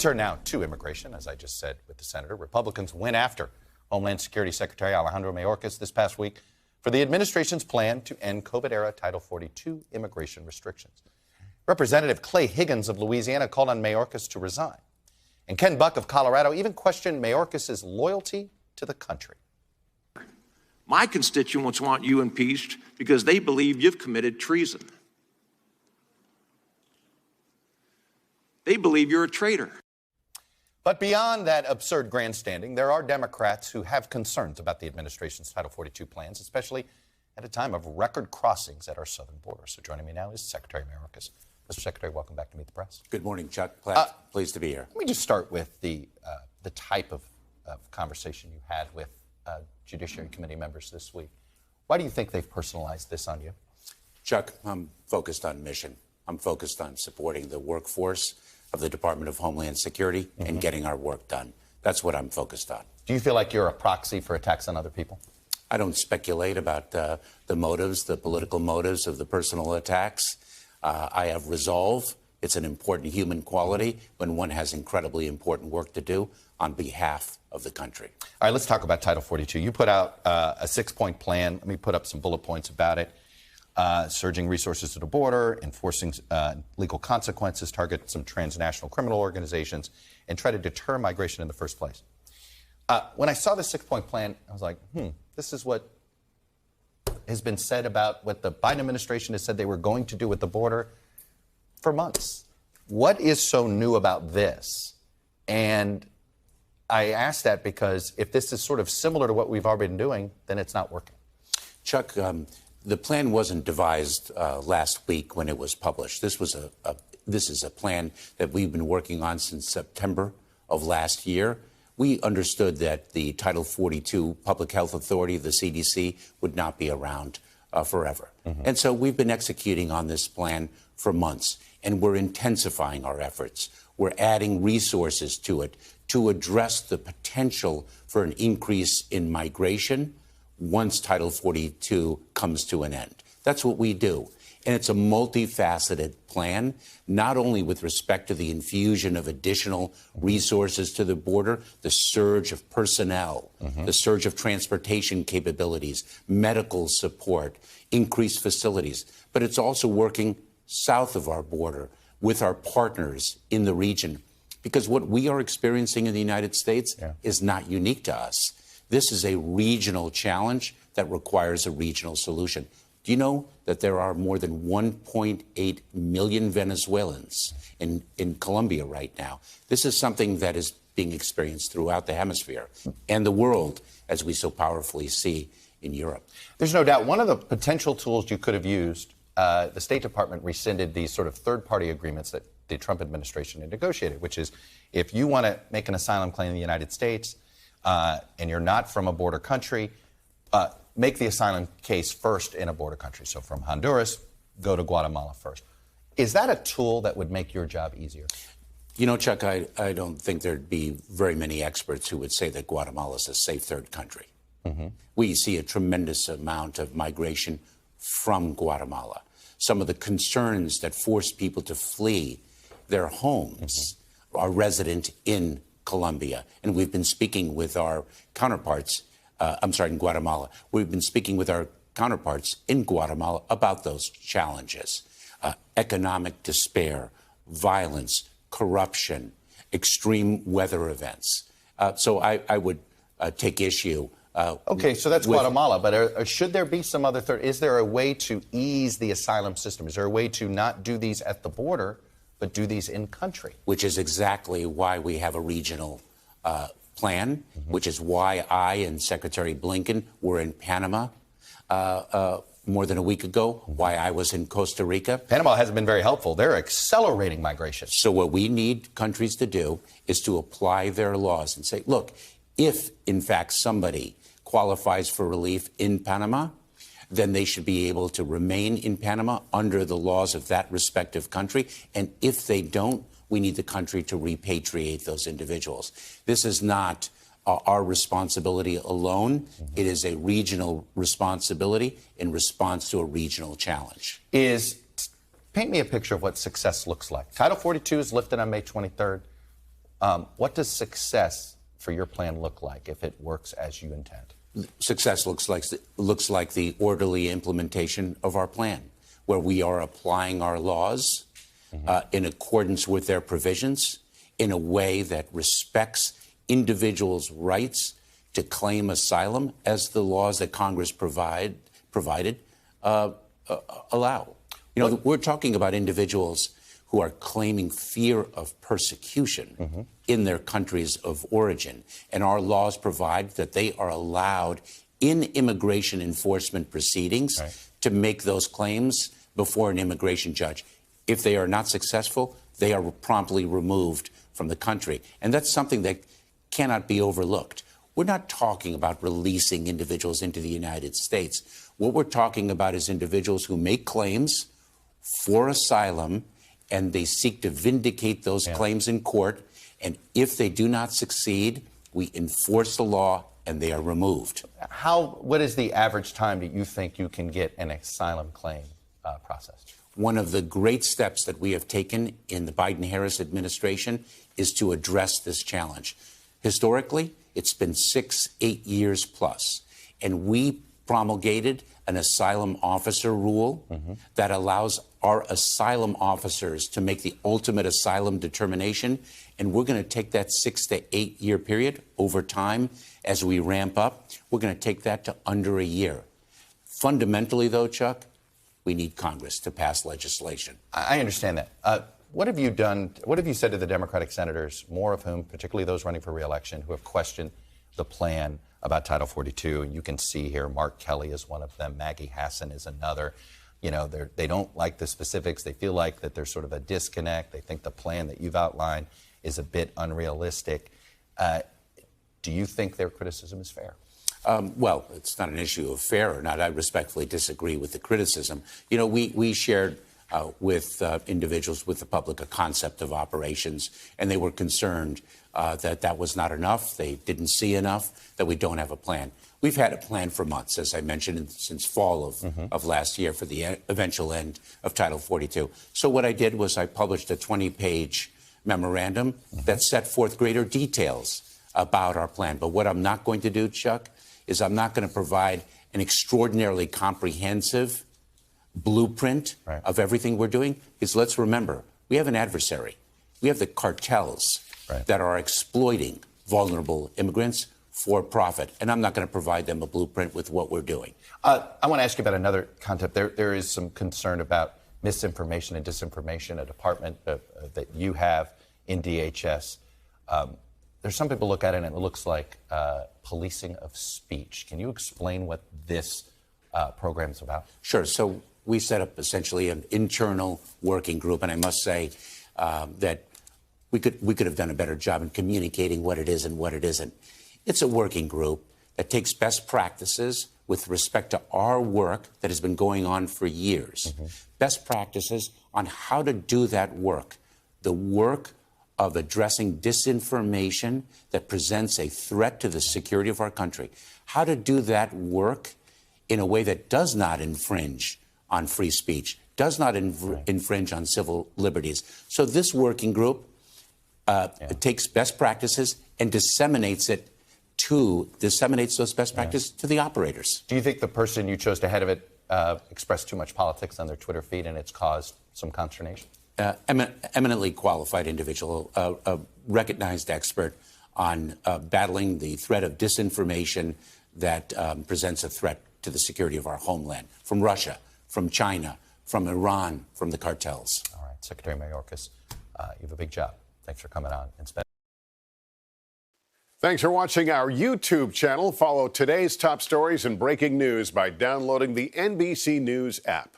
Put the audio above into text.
Turn now to immigration, as I just said with the senator. Republicans went after Homeland Security Secretary Alejandro Mayorkas this past week for the administration's plan to end COVID-era Title 42 immigration restrictions. Representative Clay Higgins of Louisiana called on Mayorkas to resign. And Ken Buck of Colorado even questioned Mayorkas' loyalty to the country. My constituents want you impeached because they believe you've committed treason. They believe you're a traitor. But beyond that absurd grandstanding, there are Democrats who have concerns about the administration's Title 42 plans, especially at a time of record crossings at our southern border. So joining me now is Secretary Mayorkas. Mr. Secretary, welcome back to Meet the Press. Good morning, Chuck. Pleased to be here. Let me just start with the type of conversation you had with Judiciary Committee members this week. Why do you think they've personalized this on you? Chuck, I'm focused on mission. I'm focused on supporting the workforce of the Department of Homeland Security and getting our work done. That's what I'm focused on. Do you feel like you're a proxy for attacks on other people? I don't speculate about the motives, the political motives of the personal attacks. I have resolve. It's an important human quality when one has incredibly important work to do on behalf of the country. All right, let's talk about Title 42. You put out a 6-point plan. Let me put up some bullet points about it. Surging resources to the border, enforcing legal consequences, target some transnational criminal organizations, and try to deter migration in the first place. When I saw the 6-point plan, I was like, this is what has been said about what the Biden administration has said they were going to do with the border for months. What is so new about this? And I ask that because if this is sort of similar to what we've already been doing, then it's not working. Chuck, the plan wasn't devised last week when it was published. This is a plan that we've been working on since September of last year. We understood that the Title 42 Public Health Authority, the CDC, would not be around forever. And so we've been executing on this plan for months, and we're intensifying our efforts. We're adding resources to it to address the potential for an increase in migration once Title 42 comes to an end. That's what we do. And it's a multifaceted plan, not only with respect to the infusion of additional resources to the border, the surge of personnel, the surge of transportation capabilities, medical support, increased facilities, but it's also working south of our border with our partners in the region. Because what we are experiencing in the United States is not unique to us. This is a regional challenge that requires a regional solution. Do you know that there are more than 1.8 million Venezuelans in Colombia right now? This is something that is being experienced throughout the hemisphere and the world, as we so powerfully see in Europe. There's no doubt one of the potential tools you could have used, the State Department rescinded these sort of third-party agreements that the Trump administration had negotiated, which is if you want to make an asylum claim in the United States and you're not from a border country, make the asylum case first in a border country. So from Honduras, go to Guatemala first. Is that a tool that would make your job easier? You know, Chuck, I don't think there'd be very many experts who would say that Guatemala is a safe third country. We see a tremendous amount of migration from Guatemala. Some of the concerns that force people to flee their homes are resident in Colombia. And we've been speaking with our counterparts in Guatemala. We've been speaking with our counterparts in Guatemala about those challenges. Economic despair, violence, corruption, extreme weather events. So I would take issue. Okay, so that's Guatemala, but should there be some other is there a way to ease the asylum system? Is there a way to not do these at the border, but do these in country? Which is exactly why we have a regional plan, which is why I and Secretary Blinken were in Panama more than a week ago, why I was in Costa Rica. Panama hasn't been very helpful. They're accelerating migration. So what we need countries to do is to apply their laws and say, look, if in fact somebody qualifies for relief in Panama, then they should be able to remain in Panama under the laws of that respective country. And if they don't, we need the country to repatriate those individuals. This is not our responsibility alone. It is a regional responsibility in response to a regional challenge. Paint me a picture of what success looks like. Title 42 is lifted on May 23rd. What does success for your plan look like if it works as you intend? Success looks like the orderly implementation of our plan, where we are applying our laws in accordance with their provisions in a way that respects individuals' rights to claim asylum, as the laws that Congress provided allow. You know, we're talking about individuals who are claiming fear of persecution in their countries of origin. And our laws provide that they are allowed in immigration enforcement proceedings to make those claims before an immigration judge. If they are not successful, they are promptly removed from the country. And that's something that cannot be overlooked. We're not talking about releasing individuals into the United States. What we're talking about is individuals who make claims for asylum, and they seek to vindicate those claims in court. And if they do not succeed, we enforce the law and they are removed. What is the average time that you think you can get an asylum claim processed? One of the great steps that we have taken in the Biden-Harris administration is to address this challenge. Historically, it's been 6-8 years plus, and we promulgated an asylum officer rule that allows our asylum officers to make the ultimate asylum determination. And we're going to take that 6 to 8 year period over time as we ramp up. We're going to take that to under a year. Fundamentally, though, Chuck, we need Congress to pass legislation. I understand that. What have you done? What have you said to the Democratic senators, more of whom, particularly those running for re-election, who have questioned the plan about Title 42? And you can see here, Mark Kelly is one of them. Maggie Hassan is another. You know, they don't like the specifics. They feel like that there's sort of a disconnect. They think the plan that you've outlined is a bit unrealistic. Do you think their criticism is fair? Well, it's not an issue of fair or not. I respectfully disagree with the criticism. You know, we shared with individuals, with the public, a concept of operations, and they were concerned that that was not enough. They didn't see enough, that we don't have a plan. We've had a plan for months, as I mentioned, since fall of last year for the eventual end of Title 42. So what I did was I published a 20-page memorandum that set forth greater details about our plan. But what I'm not going to do, Chuck, is I'm not going to provide an extraordinarily comprehensive blueprint of everything we're doing. Because let's remember, we have an adversary. We have the cartels that are exploiting vulnerable immigrants for profit. And I'm not going to provide them a blueprint with what we're doing. I want to ask you about another concept. There is some concern about misinformation and disinformation, a department that you have in DHS. There's some people look at it and it looks like policing of speech. Can you explain what this program is about? Sure. So we set up essentially an internal working group, and I must say that we could have done a better job in communicating what it is and what it isn't. It's a working group that takes best practices with respect to our work that has been going on for years. Best practices on how to do that work, the work of addressing disinformation that presents a threat to the security of our country, how to do that work in a way that does not infringe on free speech, does not infringe on civil liberties. So this working group takes best practices and disseminates those best practices to the operators. Do you think the person you chose to head of it expressed too much politics on their Twitter feed and it's caused some consternation? Eminently qualified individual, a recognized expert on battling the threat of disinformation that presents a threat to the security of our homeland, from Russia, from China, from Iran, from the cartels. All right, Secretary Mayorkas, you have a big job. Thanks for coming on and spending. Thanks for watching our YouTube channel. Follow today's top stories and breaking news by downloading the NBC News app.